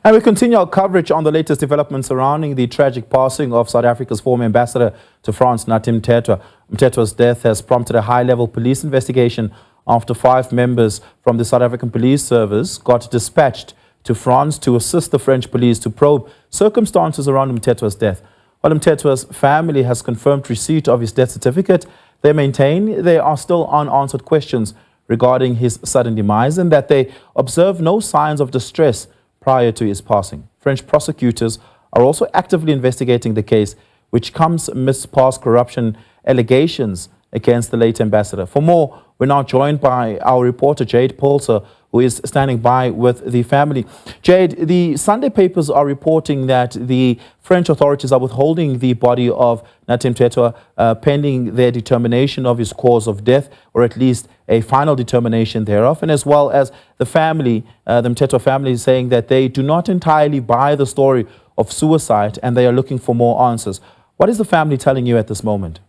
And we continue our coverage on the latest developments surrounding the tragic passing of South Africa's former ambassador to France, Nathi Mthethwa. Mthethwa's death has prompted a high-level police investigation after 5 members from the South African Police Service got dispatched to France to assist the French police to probe circumstances around Mthethwa's death. While Mthethwa's family has confirmed receipt of his death certificate, they maintain there are still unanswered questions regarding his sudden demise and that they observe no signs of distress prior to his passing. French prosecutors are also actively investigating the case, which comes amidst past corruption allegations against the late ambassador. For more, we're now joined by our reporter, Jayed Paulse, who is standing by with the family. Jayed, the Sunday papers are reporting that the French authorities are withholding the body of Nathi Mthethwa pending their determination of his cause of death, or at least a final determination thereof, and as well as the family, the Mthethwa family, is saying that they do not entirely buy the story of suicide and they are looking for more answers. What is the family telling you at this moment?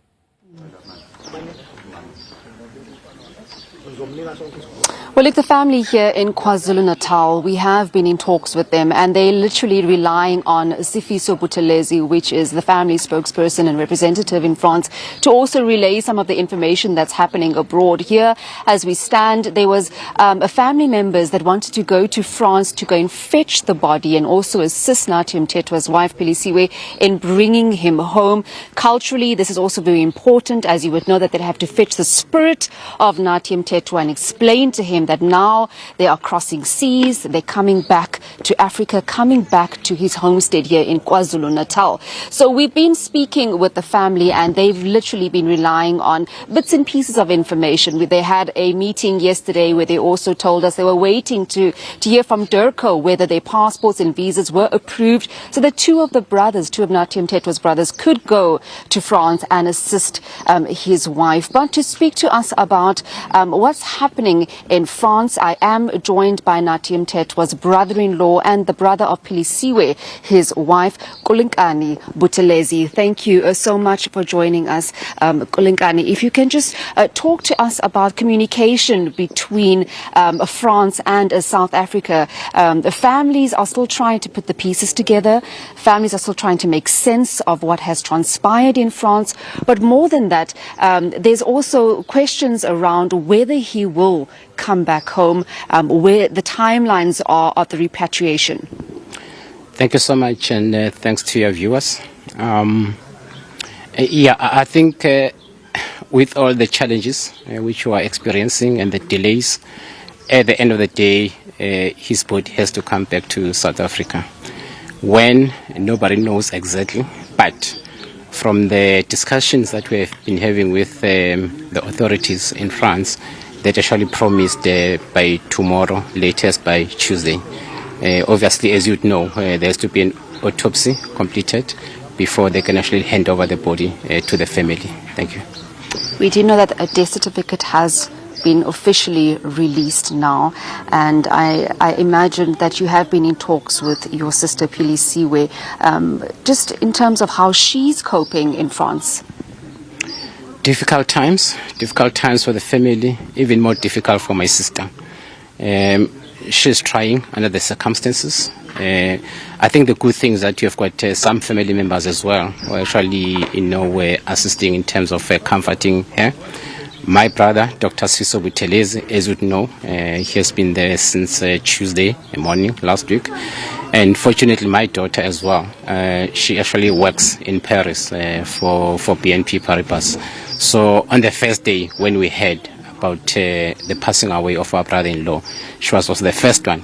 Well, look, the family here in KwaZulu-Natal, we have been in talks with them and they're literally relying on Sifiso Buthelezi, which is the family spokesperson and representative in France, to also relay some of the information that's happening abroad. Here, as we stand, there was family members that wanted to go to France to go and fetch the body and also assist Nathi Mthethwa's wife, Pilisiwe, in bringing him home. Culturally, this is also very important, as you would know, that they have to fetch the spirit of Nathi Mthethwa and explain to him that now they are crossing seas, they're coming back to Africa, coming back to his homestead here in KwaZulu-Natal. So we've been speaking with the family and they've literally been relying on bits and pieces of information. They had a meeting yesterday where they also told us they were waiting to hear from Durko whether their passports and visas were approved so that two of Nathi Mthethwa's brothers could go to France and assist his wife. But to speak to us about what's happening in France, I am joined by Nathi Mthethwa's brother-in-law and the brother of Pilisiwe, his wife, Kulinkani Buthelezi. Thank you so much for joining us, Kulinkani. If you can just talk to us about communication between France and South Africa. The families are still trying to put the pieces together. Families are still trying to make sense of what has transpired in France. But more than that, there's also questions around whether he will come back home, where the timelines are of the repatriation. Thank you so much, and thanks to your viewers. I think with all the challenges which we are experiencing and the delays, at the end of the day, his body has to come back to South Africa. When, nobody knows exactly, but from the discussions that we have been having with the authorities in France, that actually promised by tomorrow, latest by Tuesday. Obviously, as you know, there has to be an autopsy completed before they can actually hand over the body to the family. Thank you. We do know that a death certificate has been officially released now, and I imagine that you have been in talks with your sister Pilisiwe, just in terms of how she's coping in France. Difficult times for the family, even more difficult for my sister. She's trying under the circumstances. I think the good thing is that you've got some family members as well who actually, were assisting in terms of comforting her. My brother, Dr. Sifiso Buthelezi, as you know, he has been there since Tuesday morning last week. And fortunately, my daughter as well, she actually works in Paris for BNP Paribas. So on the first day when we heard about the passing away of our brother-in-law, she was also the first one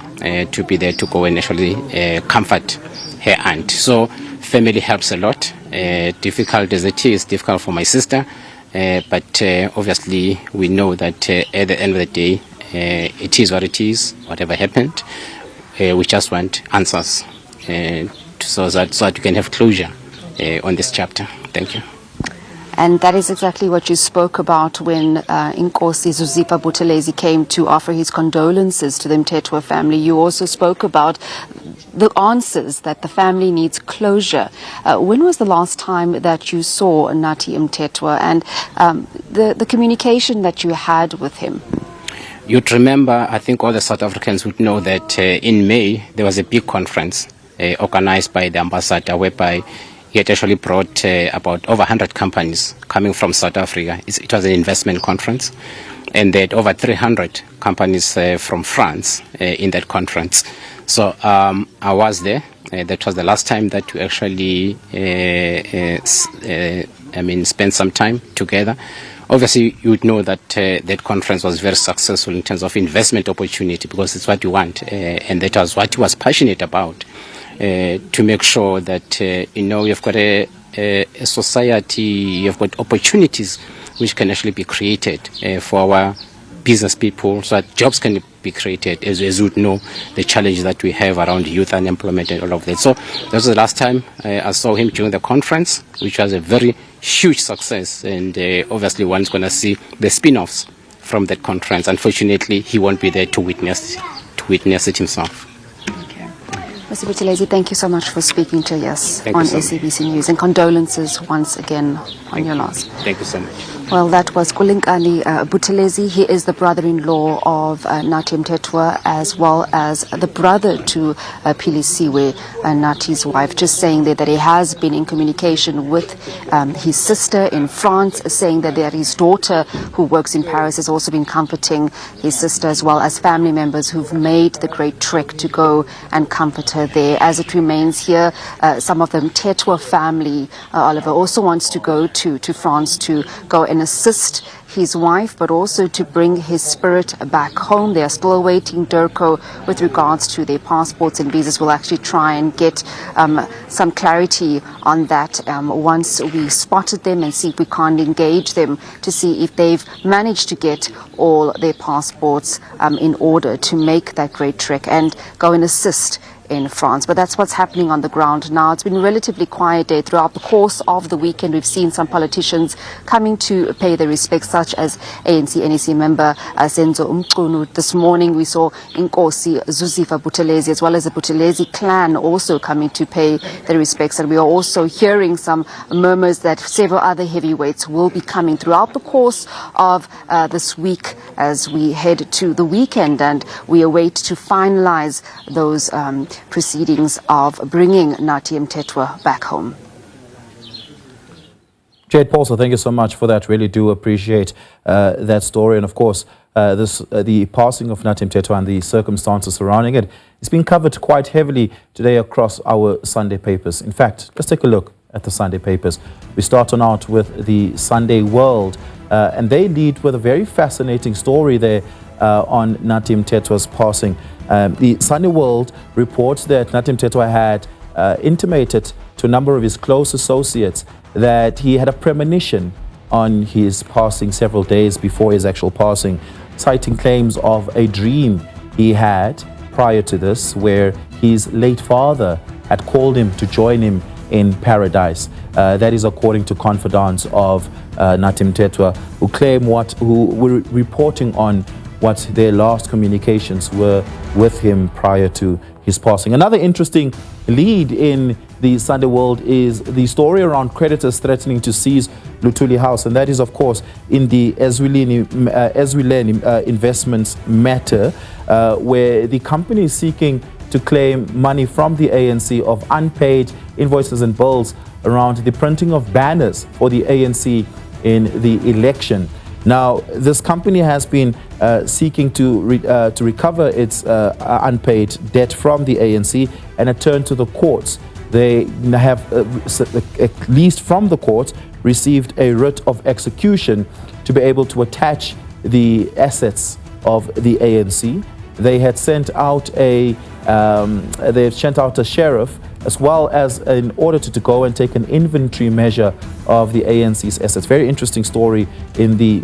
to be there to go and actually comfort her aunt. So family helps a lot. Difficult as it is, difficult for my sister. But obviously we know that at the end of the day, it is what it is, whatever happened. We just want answers so that we can have closure on this chapter. Thank you. And that is exactly what you spoke about when Inkosi Zuzipa Buthelezi came to offer his condolences to the Mthethwa family. You also spoke about the answers, that the family needs closure. When was the last time that you saw Nathi Mthethwa and the communication that you had with him? You'd remember, I think all the South Africans would know that in May there was a big conference organized by the ambassador whereby he had actually brought about over 100 companies coming from South Africa. It was an investment conference, and they had over 300 companies from France in that conference. So I was there. That was the last time that we actually spent some time together. Obviously, you would know that that conference was very successful in terms of investment opportunity, because it's what you want, and that was what he was passionate about, to make sure that, you've got a society, you've got opportunities which can actually be created for our business people, so that jobs can be created, as you would know, the challenges that we have around youth unemployment and all of that. So that was the last time I saw him during the conference, which was a very huge success, and obviously one's going to see the spin-offs from that conference. Unfortunately, he won't be there to witness it himself. Okay. Mr. Buthelezi, thank you so much for speaking to us Thank on you so SABC News, and condolences once again on your loss. Thank you so much. Well, that was Kulinkani Buthelezi. He is the brother-in-law of Nathi Mthethwa, as well as the brother to Philisiwe, Nathi's wife, just saying that he has been in communication with his sister in France, saying that his daughter, who works in Paris, has also been comforting his sister, as well as family members who've made the great trek to go and comfort her there. As it remains here, some of the Mthethwa family, Oliver, also wants to go to France to go and assist his wife, but also to bring his spirit back home. They are still awaiting DIRCO with regards to their passports and visas. We'll actually try and get some clarity on that once we spotted them, and see if we can't engage them to see if they've managed to get all their passports in order to make that great trek and go and assist in France. But that's what's happening on the ground now. It's been a relatively quiet day. Throughout the course of the weekend, we've seen some politicians coming to pay their respects, such as ANC-NEC member Senzo Umchunu. This morning we saw Inkosi Zuzifa Buthelezi, as well as the Buthelezi clan, also coming to pay their respects. And we are also hearing some murmurs that several other heavyweights will be coming throughout the course of this week as we head to the weekend, and we await to finalize those proceedings of bringing Nathi Mthethwa back home. Jayed Paulse, thank you so much for that. Really do appreciate that story. And of course, the passing of Nathi Mthethwa and the circumstances surrounding it is being covered quite heavily today across our Sunday papers. In fact, let's take a look at the Sunday papers. We start on out with the Sunday World, and they lead with a very fascinating story there on Nathi Mthethwa's passing. The Sunday World reports that Nathi Mthethwa had intimated to a number of his close associates that he had a premonition on his passing several days before his actual passing, citing claims of a dream he had prior to this, where his late father had called him to join him in paradise. That is according to confidants of Nathi Mthethwa, who were reporting on what their last communications were with him prior to his passing. Another interesting lead in the Sunday World is the story around creditors threatening to seize Luthuli House, and that is, of course, in the Ezwileni investments matter, where the company is seeking to claim money from the ANC of unpaid invoices and bills around the printing of banners for the ANC in the election. Now, this company has been seeking to recover its unpaid debt from the ANC, and it turned to the courts. They have, at least from the courts, received a writ of execution to be able to attach the assets of the ANC. They had sent out a sheriff, as well as an auditor, to go and take an inventory measure of the ANC's assets. Very interesting story in the